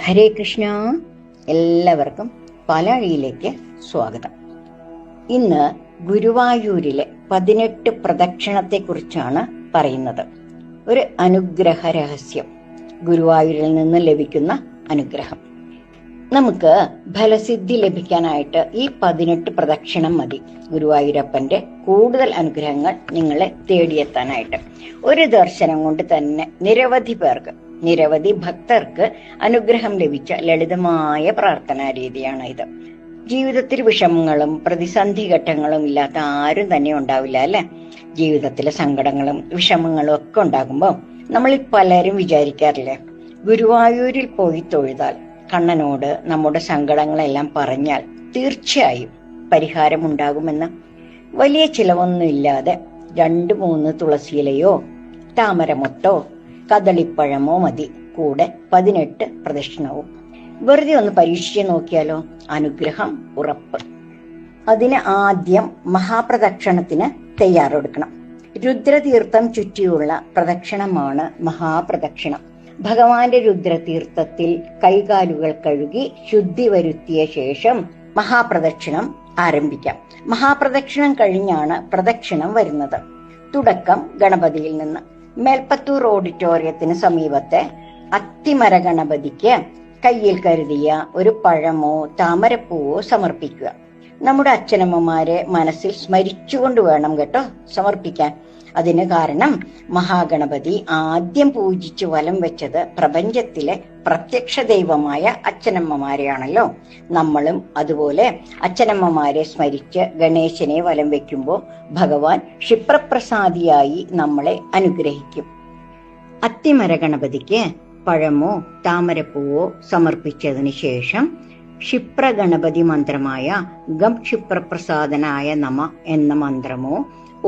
ഹരേ കൃഷ്ണ. എല്ലാവർക്കും പാലാഴിയിലേക്ക് സ്വാഗതം. ഇന്ന് ഗുരുവായൂരിലെ 18 പ്രദക്ഷിണത്തെക്കുറിച്ചാണ് പറയുന്നത്. ഒരു അനുഗ്രഹ രഹസ്യം, ഗുരുവായൂരിൽ നിന്ന് ലഭിക്കുന്ന അനുഗ്രഹം. നമുക്ക് ഫലസിദ്ധി ലഭിക്കാനായിട്ട് ഈ 18 പ്രദക്ഷിണം മതി. ഗുരുവായൂരപ്പന്റെ കൂടുതൽ അനുഗ്രഹങ്ങൾ നിങ്ങളെ തേടിയെത്താനായിട്ട് ഒരു ദർശനം കൊണ്ട് തന്നെ നിരവധി ഭക്തർക്ക് അനുഗ്രഹം ലഭിച്ച ലളിതമായ പ്രാർത്ഥനാ രീതിയാണ് ഇത്. ജീവിതത്തിൽ വിഷമങ്ങളും പ്രതിസന്ധി ഘട്ടങ്ങളും ഇല്ലാത്ത ആരും തന്നെ ഉണ്ടാവില്ല അല്ലെ? ജീവിതത്തിലെ സങ്കടങ്ങളും വിഷമങ്ങളും ഒക്കെ ഉണ്ടാകുമ്പോൾ നമ്മളിൽ പലരും വിചാരിക്കാറില്ലേ, ഗുരുവായൂരിൽ പോയി തൊഴുതാൽ, കണ്ണനോട് നമ്മുടെ സങ്കടങ്ങളെല്ലാം പറഞ്ഞാൽ തീർച്ചയായും പരിഹാരമുണ്ടാകുമെന്ന്. വലിയ ചിലവൊന്നുമില്ലാതെ 2-3 തുളസിയിലയോ താമരമൊട്ടോ കദളിപ്പഴമോ മതി, കൂടെ 18 പ്രദക്ഷിണവും. വെറുതെ ഒന്ന് പരീക്ഷിച്ച് നോക്കിയാലോ? അനുഗ്രഹം ഉറപ്പ്. അതിന് ആദ്യം മഹാപ്രദക്ഷിണത്തിന് തയ്യാറെടുക്കണം. രുദ്രതീർത്ഥം ചുറ്റിയുള്ള പ്രദക്ഷിണമാണ് മഹാപ്രദക്ഷിണം. ഭഗവാന്റെ രുദ്രതീർത്ഥത്തിൽ കൈകാലുകൾ കഴുകി ശുദ്ധി വരുത്തിയ ശേഷം മഹാപ്രദക്ഷിണം ആരംഭിക്കാം. മഹാപ്രദക്ഷിണം കഴിഞ്ഞാണ് പ്രദക്ഷിണം വരുന്നത്. തുടക്കം ഗണപതിയിൽ നിന്ന്. മേൽപ്പത്തൂർ ഓഡിറ്റോറിയത്തിന് സമീപത്തെ അത്തിമര ഗണപതിക്ക് കയ്യിൽ കരുതിയ ഒരു പഴമോ താമരപ്പൂവോ സമർപ്പിക്കുക. നമ്മുടെ അച്ഛനമ്മമാരെ മനസ്സിൽ സ്മരിച്ചുകൊണ്ട് വേണം കേട്ടോ സമർപ്പിക്കാൻ. അതിന് കാരണം മഹാഗണപതി ആദ്യം പൂജിച്ച് വലം വെച്ചത് പ്രപഞ്ചത്തിലെ പ്രത്യക്ഷ ദൈവമായ അച്ഛനമ്മമാരെയാണല്ലോ. നമ്മളും അതുപോലെ അച്ഛനമ്മമാരെ സ്മരിച്ച് ഗണേശനെ വലം വെക്കുമ്പോൾ ഭഗവാൻ ക്ഷിപ്രപ്രസാദിയായി നമ്മളെ അനുഗ്രഹിക്കും. അത്തിമര ഗണപതിക്ക് പഴമോ താമരപ്പൂവോ സമർപ്പിച്ചതിന് ശേഷം ക്ഷിപ്രഗണപതി മന്ത്രമായ ഗം ക്ഷിപ്രപ്രസാദനായ നമ എന്ന മന്ത്രമോ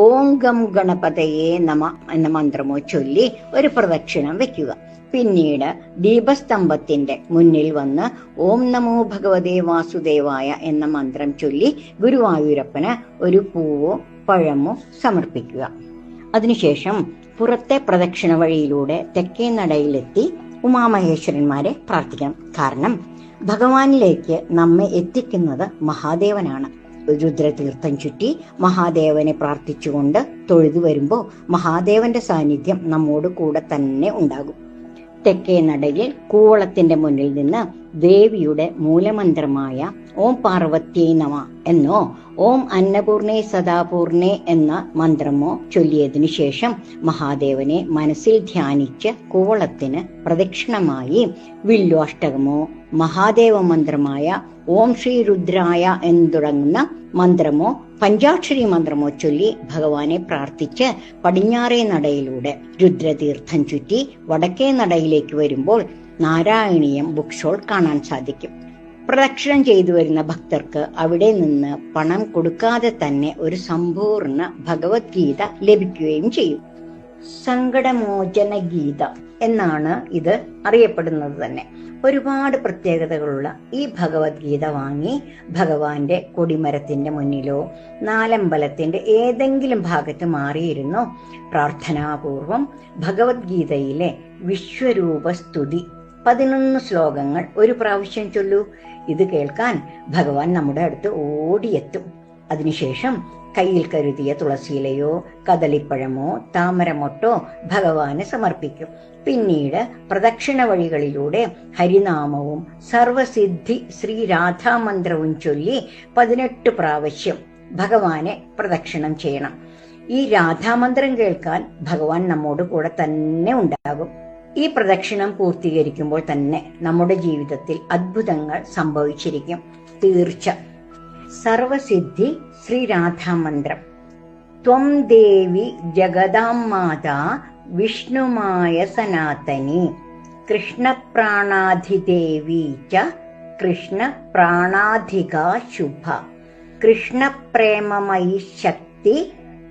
ഓം ഗം ഗണപതയെ നമ എന്ന മന്ത്രമോ ചൊല്ലി ഒരു പ്രദക്ഷിണം വെക്കുക. പിന്നീട് ദീപസ്തംഭത്തിന്റെ മുന്നിൽ വന്ന് ഓം നമോ ഭഗവതേ വാസുദേവായ എന്ന മന്ത്രം ചൊല്ലി ഗുരുവായൂരപ്പന് ഒരു പൂവോ പഴമോ സമർപ്പിക്കുക. അതിനുശേഷം പുറത്തെ പ്രദക്ഷിണ വഴിയിലൂടെ തെക്കേ നടയിലെത്തി ഉമാമഹേശ്വരന്മാരെ പ്രാർത്ഥിക്കണം. കാരണം ഭഗവാനിലേക്ക് നമ്മെ എത്തിക്കുന്നത് മഹാദേവനാണ്. രുദ്രതീർത്ഥം ചുറ്റി മഹാദേവനെ പ്രാർത്ഥിച്ചുകൊണ്ട് തൊഴുതു വരുമ്പോൾ മഹാദേവന്റെ സാന്നിധ്യം നമ്മോട് കൂടെ തന്നെ ഉണ്ടാകും. തെക്കേ നടയിൽ കൂവളത്തിന്റെ മുന്നിൽ നിന്ന് ദേവിയുടെ മൂലമന്ത്രമായ ഓം പാർവത്യൈ നമ എന്നോ ഓം അന്നപൂർണേ സദാപൂർണേ എന്ന മന്ത്രമോ ചൊല്ലിയതിനു ശേഷം മഹാദേവനെ മനസ്സിൽ ധ്യാനിച്ച് കൂവളത്തിന് പ്രദക്ഷിണമായി വില്വാഷ്ടകമോ മഹാദേവ മന്ത്രമായ ഓം ശ്രീ രുദ്രായ എന്ന് തുടങ്ങുന്ന മന്ത്രമോ പഞ്ചാക്ഷരി മന്ത്രമോ ചൊല്ലി ഭഗവാനെ പ്രാർത്ഥിച്ച് പടിഞ്ഞാറേ നടയിലൂടെ രുദ്രതീർത്ഥം ചുറ്റി വടക്കേ നടയിലേക്ക് വരുമ്പോൾ നാരായണീയം ബുക്ക് സ്റ്റോൾ കാണാൻ സാധിക്കും. പ്രദക്ഷിണം ചെയ്തു വരുന്ന ഭക്തർക്ക് അവിടെ നിന്ന് പണം കൊടുക്കാതെ തന്നെ ഒരു സമ്പൂർണ്ണ ഭഗവത്ഗീത ലഭിക്കുകയും ചെയ്യും. സങ്കടമോചന ഗീത എന്നാണ് ഇത് അറിയപ്പെടുന്നത് തന്നെ. ഒരുപാട് പ്രത്യേകതകളുള്ള ഈ ഭഗവത്ഗീത വാങ്ങി ഭഗവാന്റെ കൊടിമരത്തിന്റെ മുന്നിലോ നാലമ്പലത്തിന്റെ ഏതെങ്കിലും ഭാഗത്ത് മാറിയിരുന്നോ പ്രാർത്ഥനാപൂർവം ഭഗവത്ഗീതയിലെ വിശ്വരൂപ സ്തുതി 11 ശ്ലോകങ്ങൾ ഒരു പ്രാവശ്യം ചൊല്ലൂ. ഇത് കേൾക്കാൻ ഭഗവാൻ നമ്മുടെ അടുത്ത് ഓടിയെത്തും. അതിനുശേഷം കയ്യിൽ കരുതിയ തുളസിയിലയോ കദളിപ്പഴമോ താമരമൊട്ടോ ഭഗവാന് സമർപ്പിക്കും. പിന്നീട് പ്രദക്ഷിണ വഴികളിലൂടെ ഹരിനാമവും സർവസിദ്ധി ശ്രീ രാധാമന്ത്രവും ചൊല്ലി 18 പ്രാവശ്യം ഭഗവാനെ പ്രദക്ഷിണം ചെയ്യണം. ഈ രാധാമന്ത്രം കേൾക്കാൻ ഭഗവാൻ നമ്മോട് കൂടെ തന്നെ ഉണ്ടാകും. ഈ പ്രദക്ഷിണം പൂർത്തീകരിക്കുമ്പോൾ തന്നെ നമ്മുടെ ജീവിതത്തിൽ അത്ഭുതങ്ങൾ സംഭവിച്ചിരിക്കും, തീർച്ച. സർവസിദ്ധി ശ്രീ രാധാമന്ത്രം. ത്വം ദേവി ജഗദാം മാതാ വിഷ്ണുമായ സനാതനി കൃഷ്ണപ്രാണാധിദേവി ച കൃഷ്ണപ്രാണാധികാ ശുഭ കൃഷ്ണപ്രേമമയി ശക്തി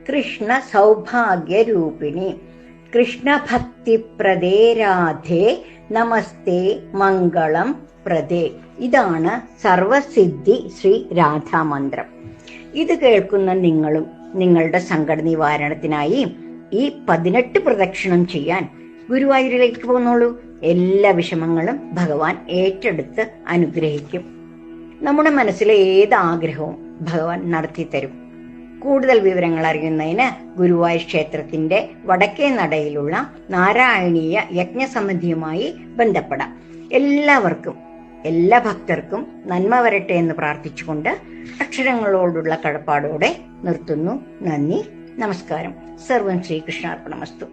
കൃഷ്ണ സൗഭാഗ്യരൂപിണി കൃഷ്ണഭക്തിപ്രദേ രാധേ നമസ്തേ മംഗളം പ്രദേ. ഇതാണ് സർവസിദ്ധി ശ്രീ രാധാമന്ത്രം. ഇത് കേൾക്കുന്ന നിങ്ങളും നിങ്ങളുടെ സങ്കട നിവാരണത്തിനായി ഈ 18 പ്രദക്ഷിണം ചെയ്യാൻ ഗുരുവായൂരിലേക്ക് പോന്നോളൂ. എല്ലാ വിഷമങ്ങളും ഭഗവാൻ ഏറ്റെടുത്ത് അനുഗ്രഹിക്കും. നമ്മുടെ മനസ്സിലെ ഏത് ആഗ്രഹവും ഭഗവാൻ നടത്തിത്തരും. കൂടുതൽ വിവരങ്ങൾ അറിയുന്നതിന് ഗുരുവായൂർ ക്ഷേത്രത്തിന്റെ വടക്കേ നടയിലുള്ള നാരായണീയ യജ്ഞസമിതിയുമായി ബന്ധപ്പെടാം. എല്ലാവർക്കും, എല്ലാ ഭക്തർക്കും നന്മ വരട്ടെ എന്ന് പ്രാർത്ഥിച്ചുകൊണ്ട് അക്ഷരങ്ങളോടുള്ള കടപ്പാടോടെ നിർത്തുന്നു. നന്ദി, നമസ്കാരം. സർവം ശ്രീകൃഷ്ണാർപ്പണമസ്തു.